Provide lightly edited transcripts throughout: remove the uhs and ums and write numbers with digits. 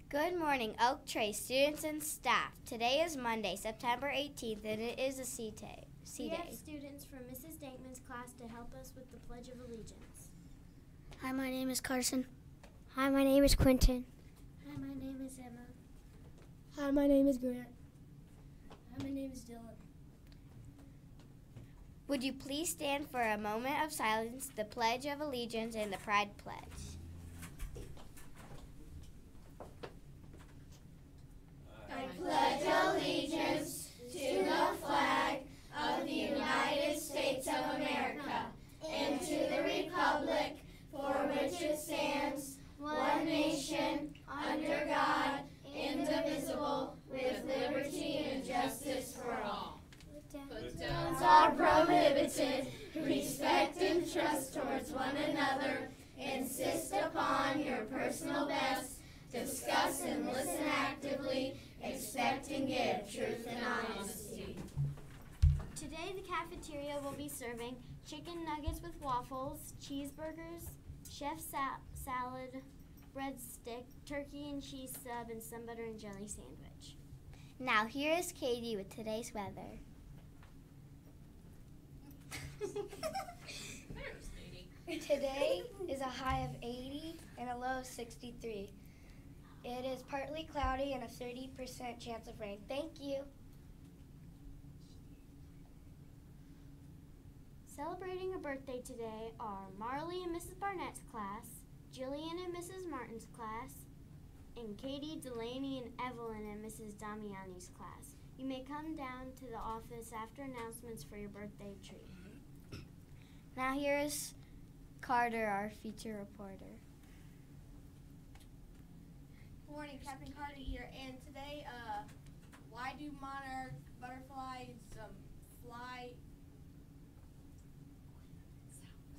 Good morning, Oak Trace students and staff. Today is Monday, September 18th, and it is a C Day. We have students from Mrs. Dankman's class to help us with the Pledge of Allegiance. Hi, my name is Carson. Hi, my name is Quentin. Hi, my name is Emma. Hi, my name is Grant. Hi, my name is Dylan. Would you please stand for a moment of silence, the Pledge of Allegiance, and the Pride Pledge? I pledge allegiance to the flag of the United States of America and to the republic for which it stands, one nation, under God, indivisible, with liberty and justice for all. Put-downs are prohibited. Respect and trust towards one another. Insist upon your personal best. Discuss and listen actively. Expect and give truth and honesty. Today the cafeteria will be serving chicken nuggets with waffles, cheeseburgers, chef salad, breadstick, turkey and cheese sub, and some butter and jelly sandwich. Now here is Katie with today's weather. Today is a high of 80 and a low of 63. It is partly cloudy and a 30% chance of rain. Thank you. Celebrating a birthday today are Marley and Mrs. Barnett's class, Jillian and Mrs. Martin's class, and Katie, Delaney, and Evelyn and Mrs. Damiani's class. You may come down to the office after announcements for your birthday treat. Now here is Carter, our feature reporter. Good morning, Captain Carter here, and today, why do monarch butterflies fly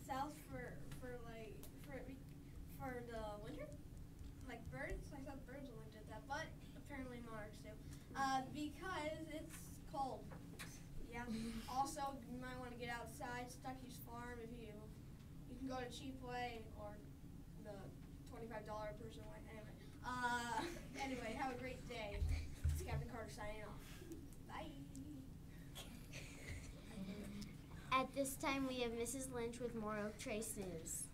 south for the winter? Like birds? I thought birds only did that, but apparently monarchs do. Because it's cold. Yeah. Also, you might want to get outside. Stuckey's Farm, if you can go to Cheapway or the $25 person way. Anyway, have a great day. It's Captain Carter signing off. Bye. At this time, we have Mrs. Lynch with more Oak Trace news.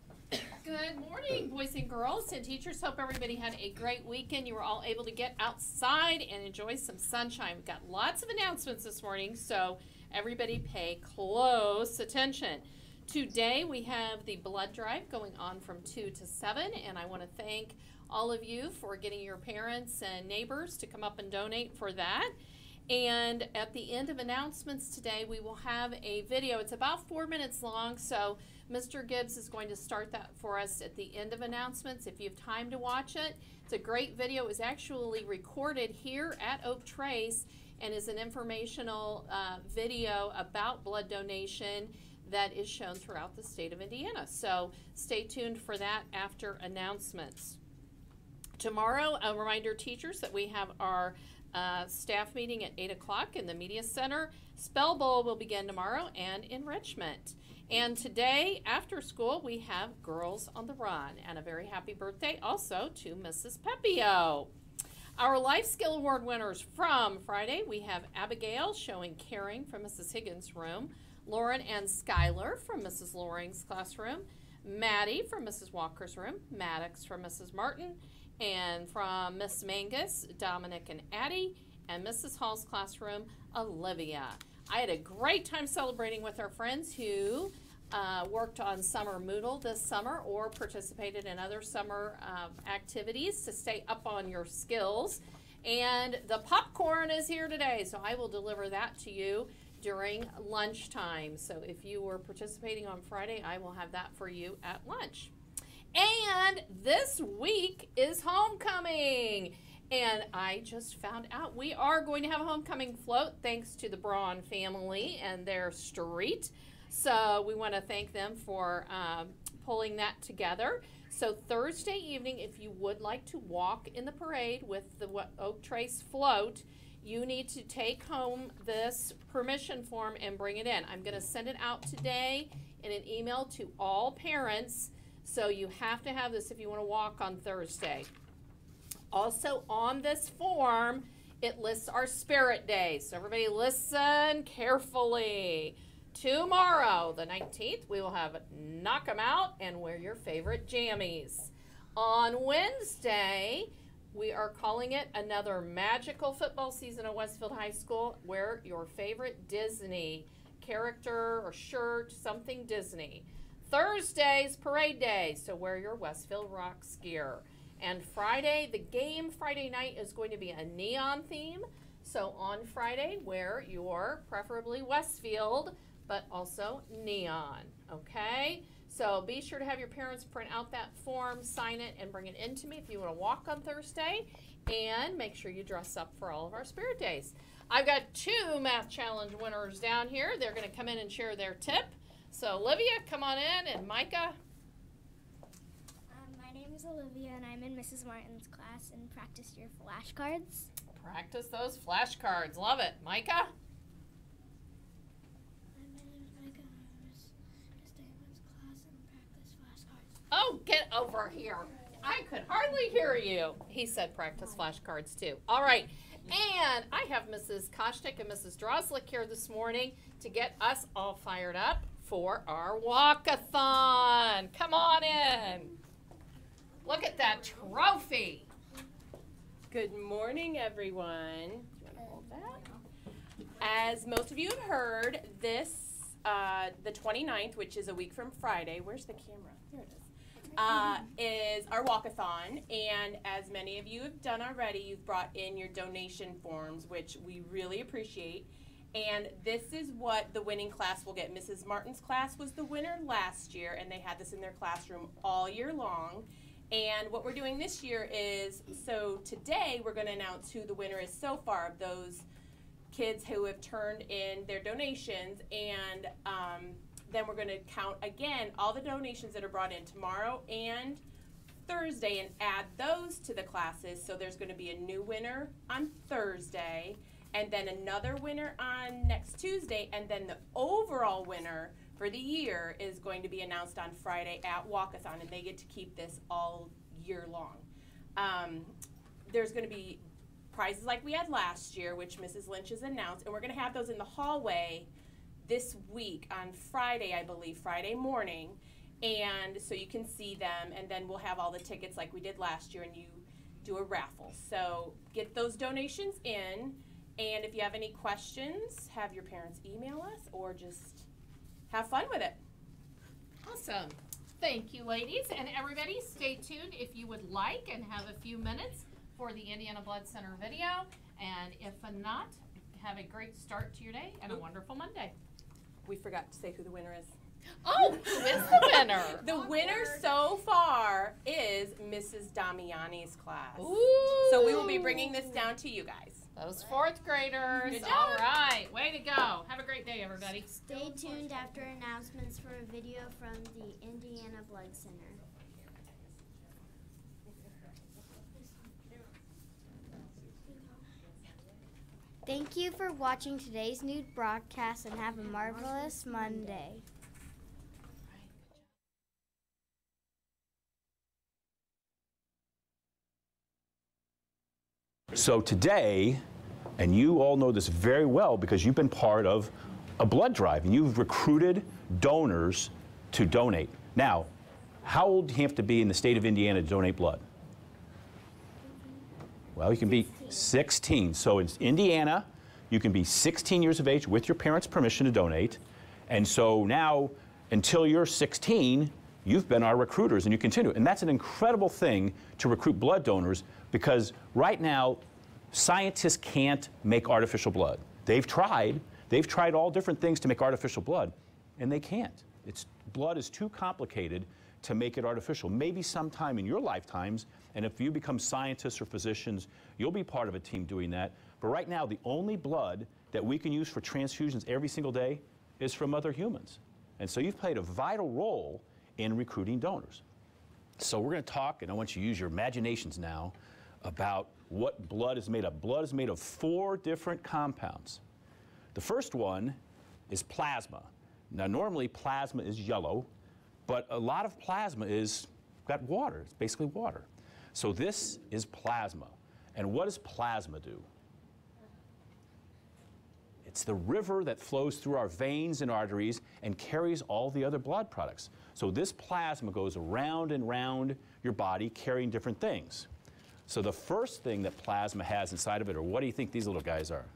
Good morning, boys and girls and teachers. Hope everybody had a great weekend. You were all able to get outside and enjoy some sunshine. We've got lots of announcements this morning, so everybody pay close attention. Today we have the blood drive going on from 2 to 7, and I want to thank all of you for getting your parents and neighbors to come up and donate for that. And at the end of announcements today, we will have a video. It's about 4 minutes long, so Mr. Gibbs is going to start that for us at the end of announcements. If you have time to watch it, it's a great video. It was actually recorded here at Oak Trace and is an informational video about blood donation that is shown throughout the state of Indiana. So stay tuned for that after announcements. Tomorrow, a reminder, teachers, that we have our staff meeting at 8 o'clock in the Media Center. Spell Bowl will begin tomorrow and enrichment. And today, after school, we have Girls on the Run. And a very happy birthday also to Mrs. Pepio. Our Life Skill Award winners from Friday, we have Abigail showing caring from Mrs. Higgins' room, Lauren and Skylar from Mrs. Loring's classroom, Maddie from Mrs. Walker's room, Maddox from Mrs. Martin, and from Miss Mangus, Dominic and Addie, and Mrs. Hall's classroom, Olivia. I had a great time celebrating with our friends who worked on Summer Moodle this summer or participated in other summer activities to stay up on your skills. And the popcorn is here today, so I will deliver that to you during lunchtime. So if you were participating on Friday, I will have that for you at lunch. And this week is homecoming. And I just found out we are going to have a homecoming float thanks to the Braun family and their street. So we want to thank them for pulling that together. So Thursday evening, if you would like to walk in the parade with the Oak Trace float, you need to take home this permission form and bring it in. I'm going to send it out today in an email to all parents. So you have to have this if you want to walk on Thursday. Also on this form, it lists our spirit days. So everybody listen carefully. Tomorrow, the 19th, we will have Knock 'em Out and Wear Your Favorite Jammies. On Wednesday, we are calling it another magical football season at Westfield High School. Wear your favorite Disney character or shirt, something Disney. Thursday's parade day, so wear your Westfield Rocks gear. And Friday, the game Friday night is going to be a neon theme. So on Friday, wear your preferably Westfield, but also neon, okay? So be sure to have your parents print out that form, sign it, and bring it in to me if you want to walk on Thursday. And make sure you dress up for all of our spirit days. I've got 2 math challenge winners down here. They're going to come in and share their tip. So Olivia, come on in, and Micah. My name is Olivia, and I'm in Mrs. Martin's class and practice your flashcards. Practice those flashcards. Love it. Micah? My name is Micah, and I'm in Miss David's class and practice flashcards. Oh, get over here. I could hardly hear you. He said practice flashcards too. All right. And I have Mrs. Koshtik and Mrs. Droslik here this morning to get us all fired up for our walkathon. Come on in. Look at that trophy. Good morning, everyone. Do you want to hold that? As most of you have heard, this, the 29th, which is a week from Friday, where's the camera? There it is our walkathon. And as many of you have done already, you've brought in your donation forms, which we really appreciate. And this is what the winning class will get. Mrs. Martin's class was the winner last year, and they had this in their classroom all year long. And what we're doing this year is, so today we're going to announce who the winner is so far of those kids who have turned in their donations. And then we're going to count again all the donations that are brought in tomorrow and Thursday and add those to the classes. So there's going to be a new winner on Thursday, and then another winner on next Tuesday, and then the overall winner for the year is going to be announced on Friday at Walkathon, and they get to keep this all year long. There's going to be prizes like we had last year, which Mrs. Lynch has announced, and we're going to have those in the hallway this week on Friday, I believe, Friday morning, and so you can see them, and then we'll have all the tickets like we did last year, and you do a raffle. So get those donations in, and if you have any questions, have your parents email us or just have fun with it. Awesome. Thank you, ladies. And everybody, stay tuned if you would like and have a few minutes for the Indiana Blood Center video. And if not, have a great start to your day and a wonderful Monday. We forgot to say who the winner is. Oh, who is the winner? The winner so far is Mrs. Damiani's class. Ooh. So we will be bringing this down to you guys. Those 4th graders. Good job. All right. Way to go. Have a great day, everybody. Stay tuned after announcements for a video from the Indiana Blood Center. Thank you for watching today's news broadcast and have a marvelous Monday. So today, and you all know this very well because you've been part of a blood drive and you've recruited donors to donate. Now, how old do you have to be in the state of Indiana to donate blood? Well, you can be 16. So in Indiana, you can be 16 years of age with your parents' permission to donate. And so now, until you're 16, you've been our recruiters and you continue. And that's an incredible thing to recruit blood donors because right now, scientists can't make artificial blood. They've tried all different things to make artificial blood, and they can't. Blood is too complicated to make it artificial. Maybe sometime in your lifetimes, and if you become scientists or physicians, you'll be part of a team doing that. But right now, the only blood that we can use for transfusions every single day is from other humans. And so you've played a vital role in recruiting donors. So we're going to talk, and I want you to use your imaginations now, about what blood is made of. Blood is made of 4 different compounds. The first one is plasma. Now, normally plasma is yellow, but a lot of plasma is got water. It's basically water. So this is plasma. And what does plasma do? It's the river that flows through our veins and arteries and carries all the other blood products. So this plasma goes around and round your body carrying different things. So the first thing that plasma has inside of it, or what do you think these little guys are?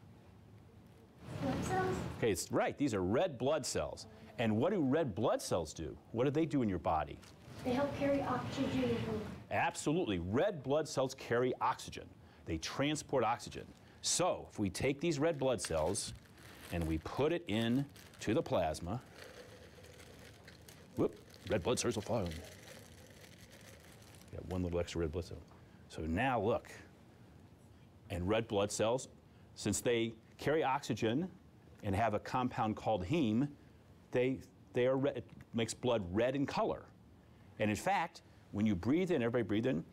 Blood cells? Okay, it's right. These are red blood cells. And what do red blood cells do? What do they do in your body? They help carry oxygen. Absolutely. Red blood cells carry oxygen. They transport oxygen. So if we take these red blood cells and we put it in to the plasma, whoop, red blood cells will fly. Got one little extra red blood cell. So now look, and red blood cells, since they carry oxygen and have a compound called heme, they are red. It makes blood red in color. And in fact, when you breathe in, everybody breathe in,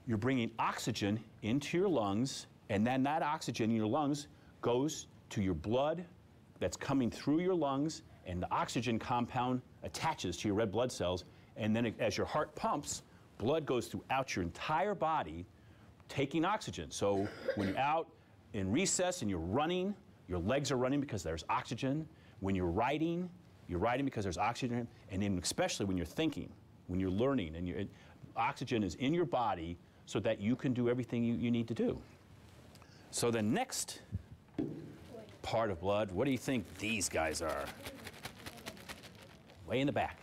you're bringing oxygen into your lungs, and then that oxygen in your lungs goes to your blood that's coming through your lungs, and the oxygen compound attaches to your red blood cells, and then as your heart pumps, blood goes throughout your entire body taking oxygen. So when you're out in recess and you're running, your legs are running because there's oxygen. When you're writing because there's oxygen, and then especially when you're thinking, when you're learning, and oxygen is in your body so that you can do everything you need to do. So the next part of blood, what do you think these guys are? Way in the back.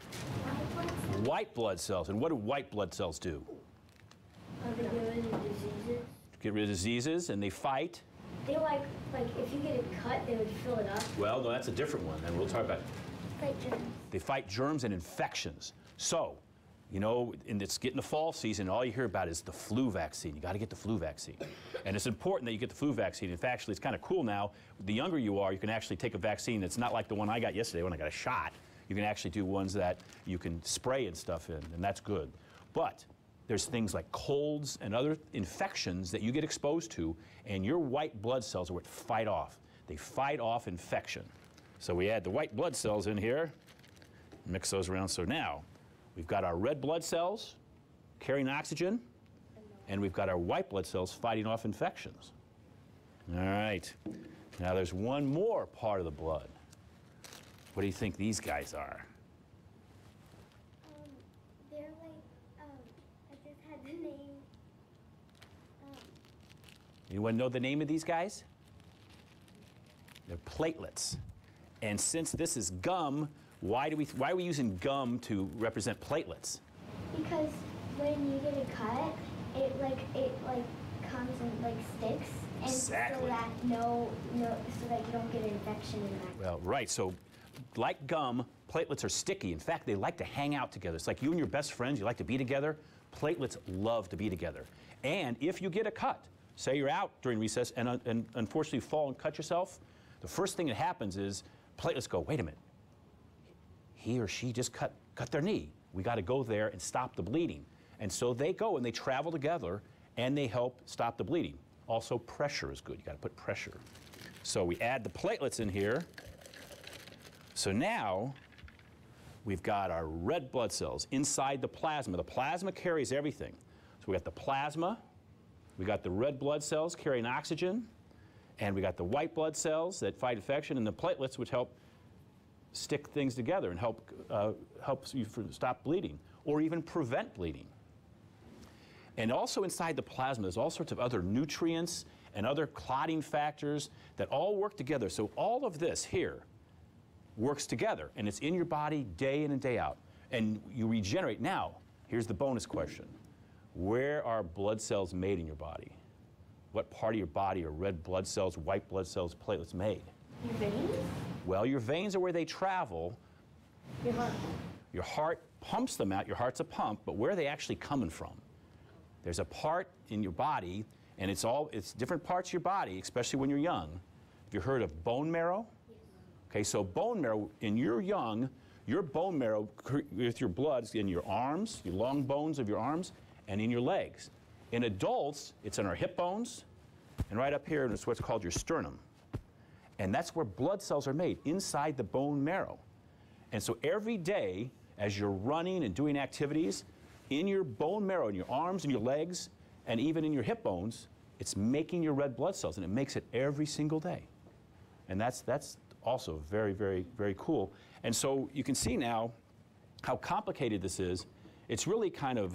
White blood cells. And what do white blood cells do? They get rid of diseases. Get rid of diseases, and they fight. They like if you get a cut, they would fill it up. Well, no, that's a different one, and we'll talk about it. Fight germs. They fight germs and infections. So, you know, and it's getting the fall season, all you hear about is the flu vaccine. You got to get the flu vaccine. And it's important that you get the flu vaccine. In fact, actually, it's kind of cool now. The younger you are, you can actually take a vaccine that's not like the one I got yesterday when I got a shot. You can actually do ones that you can spray and stuff in, and that's good. But there's things like colds and other infections that you get exposed to, and your white blood cells are what fight off. They fight off infection. So we add the white blood cells in here, mix those around. So now we've got our red blood cells carrying oxygen, and we've got our white blood cells fighting off infections. All right. Now there's one more part of the blood. What do you think these guys are? They're like, I just had the name. Anyone know the name of these guys? They're platelets. And since this is gum, why are we using gum to represent platelets? Because when you get a cut, it comes and like sticks, and Exactly. so that you don't get an infection in that. Well, right. So, like gum, platelets are sticky. In fact, they like to hang out together. It's like you and your best friends. You like to be together. Platelets love to be together. And if you get a cut, say you're out during recess and unfortunately fall and cut yourself, the first thing that happens is platelets go, wait a minute. He or she just cut their knee. We got to go there and stop the bleeding. And so they go and they travel together and they help stop the bleeding. Also, pressure is good. You got to put pressure. So we add the platelets in here. So now we've got our red blood cells inside the plasma. The plasma carries everything. So we got the plasma, we got the red blood cells carrying oxygen, and we got the white blood cells that fight infection, and the platelets which help stick things together and helps you stop bleeding or even prevent bleeding. And also inside the plasma, there's all sorts of other nutrients and other clotting factors that all work together. So all of this here works together, and it's in your body day in and day out. And you regenerate. Now, here's the bonus question. Where are blood cells made in your body? What part of your body are red blood cells, white blood cells, platelets made? Your veins? Well, your veins are where they travel. Your heart. Your heart pumps them out. Your heart's a pump, but where are they actually coming from? There's a part in your body, and it's different parts of your body, especially when you're young. Have you heard of bone marrow? Yes. Okay, so bone marrow, in your young, your bone marrow with your blood is in your arms, your long bones of your arms, and in your legs. In adults, it's in our hip bones, and right up here, it's what's called your sternum. And that's where blood cells are made, inside the bone marrow. And so every day, as you're running and doing activities, in your bone marrow, in your arms and your legs, and even in your hip bones, it's making your red blood cells, and it makes it every single day. And that's also very, very, very cool. And so you can see now how complicated this is. It's really kind of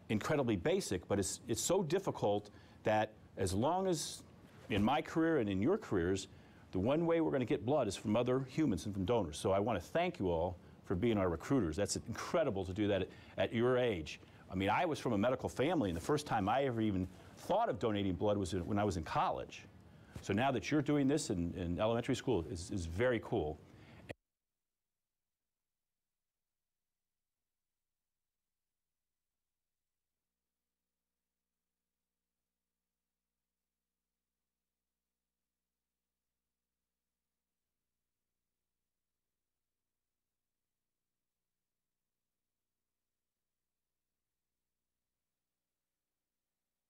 incredibly basic, but it's so difficult that as long as in my career and in your careers, the one way we're going to get blood is from other humans and from donors. So I want to thank you all for being our recruiters. That's incredible to do that at your age. I mean, I was from a medical family, and the first time I ever even thought of donating blood was when I was in college. So now that you're doing this in elementary school is very cool.